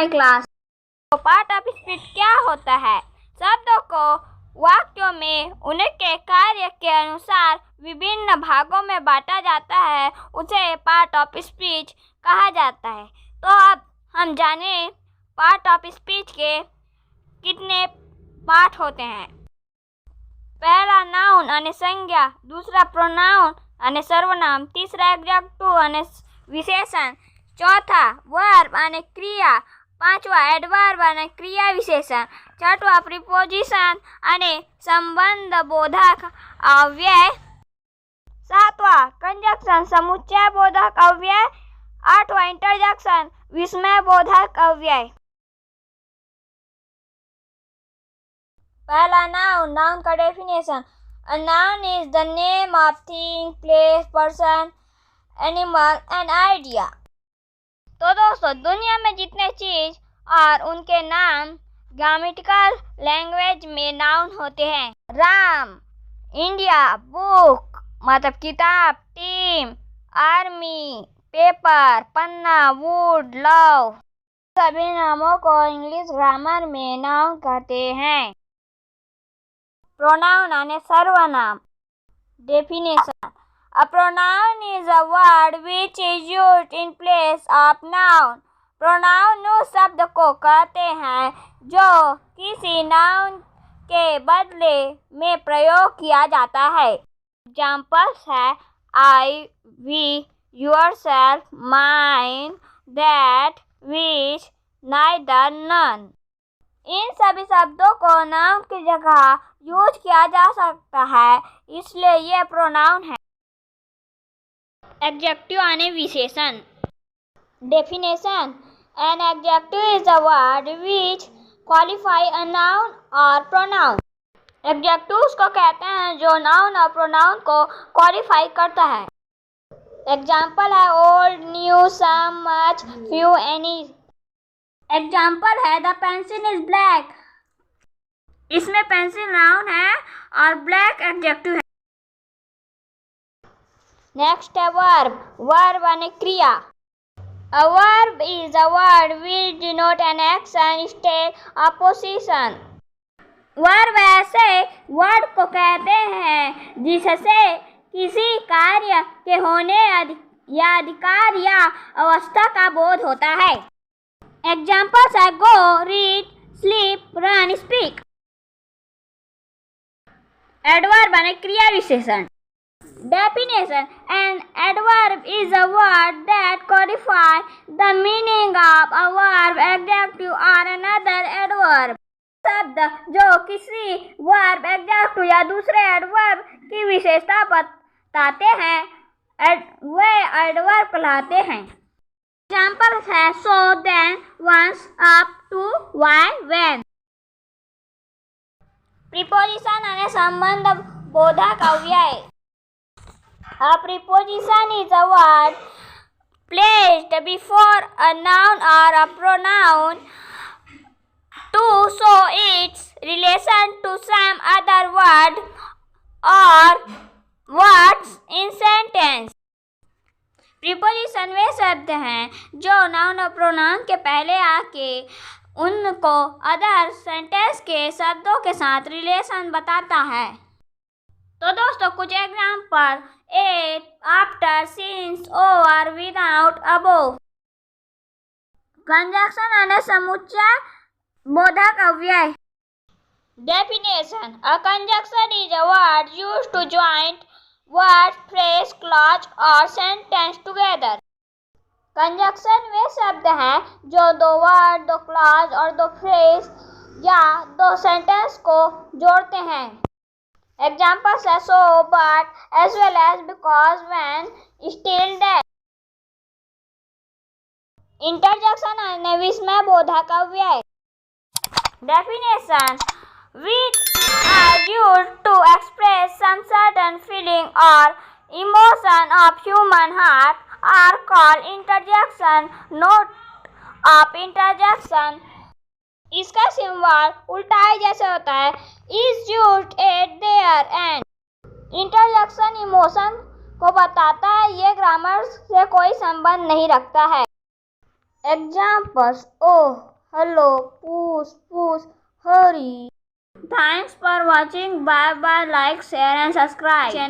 My class. तो part of speech क्या होता है? शब्दों को वाक्यों में उनके कार्य के अनुसार विभिन्न भागों में बांटा जाता है, उसे पार्ट ऑफ स्पीच कहा जाता है। तो अब हम जाने पार्ट ऑफ स्पीच के कितने पार्ट होते हैं। पहला नाउन यानी संज्ञा, दूसरा प्रोनाउन यानी सर्वनाम, तीसरा एडजेक्टिव यानी विशेषण, चौथा वर्ब यानी क्रिया, पांचवा एडवर्ब यानी क्रिया विशेषण, छठवा प्रीपोजिशन यानी संबंध बोधक अव्यय, सातवां कंजक्शन समुच्चय बोधक अव्यय, आठवां इंटरजेक्शन विस्मय बोधक अव्यय। पहला नाउन का definition. A noun is the name of thing, place, person, animal and idea। तो दोस्तों, दुनिया में जितने चीज और उनके नाम ग्रामेटिकल लैंग्वेज में नाउन होते हैं। राम, इंडिया, बुक मतलब किताब, team, army, paper, Panna, would, love, सभी नामों को इंग्लिश ग्रामर में नाउन कहते हैं। प्रोनाउन यानी सर्वनाम। Definition. A pronoun is a word which is used in place of noun। Pronoun उस शब्द को कहते हैं जो किसी नाउन के बदले में प्रयोग किया जाता है। एग्जाम्पल्स है I, we, yourself, mine, that, which, neither, none। इन सभी शब्दों को नाउन की जगह यूज किया जा सकता है, इसलिए ये प्रोनाउन है। एडजेक्टिव यानी विशेषण। Definition. An adjective is a word which qualify a noun और प्रोनाउन। एडजेक्टिव उसको कहते हैं जो नाउन और प्रोनाउन को क्वालिफाई करता है। एग्जाम्पल है ओल्ड, न्यू, सम, मच, फ्यू, एनी। एग्जाम्पल है द पेंसिल इज ब्लैक। इसमें पेंसिल नाउन है और ब्लैक एडजेक्टिव है। नेक्स्ट है वर्ब। वर्ब यानी क्रिया। A verb is a word which denote an action, state और पोजीशन। वर्ब ऐसे वर्ड को कहते हैं जिससे किसी कार्य के होने या अधिकार या अवस्था का बोध होता है। एग्जाम्पल्स है go, read, sleep, run, speak. Adverb यानी क्रिया विशेषण। Definition. An adverb is a word that qualifies the meaning of a verb, adjective or another adverb। शब्द जो किसी वर्ब, एडजेक्टिव या दूसरे एडवर्ब की विशेषता बताते हैं वे एडवर्ब कहलाते हैं। एग्जाम्पल है so, then, once, up to, why, when। Preposition यानी संबंध बोधक अव्यय। A preposition is a word placed before a noun or a pronoun to show its relation to some other word or words in sentence। Preposition वे शब्द हैं जो noun और pronoun के पहले आके उनको अदर सेंटेंस के शब्दों के साथ रिलेशन बताता है। तो दोस्तों, कुछ example at, after, since, over, without, above. Conjunction यानी समुच्चय बोधक अव्यय। Definition. A conjunction is a word used to join word, phrase, clause और सेंटेंस टुगेदर। कंजक्शन वे शब्द हैं जो दो वर्ड, दो क्लॉज और दो फ्रेज या दो सेंटेंस को जोड़ते हैं। Examples are so, but, as well as, because, when, still, that। Interjection यानी विस्मय बोधक अव्यय। Definition। Which are used to express some certain feeling or emotion of human heart are called interjection। Note of interjection। इसका symbol उल्टाई जैसे होता है, is used at their end। Interjection emotion को बताता है, ये ग्रामर से कोई संबंध नहीं रखता है। Examples oh, hello, puss, puss, hurry. Thanks for watching. Bye bye. Like, share and subscribe.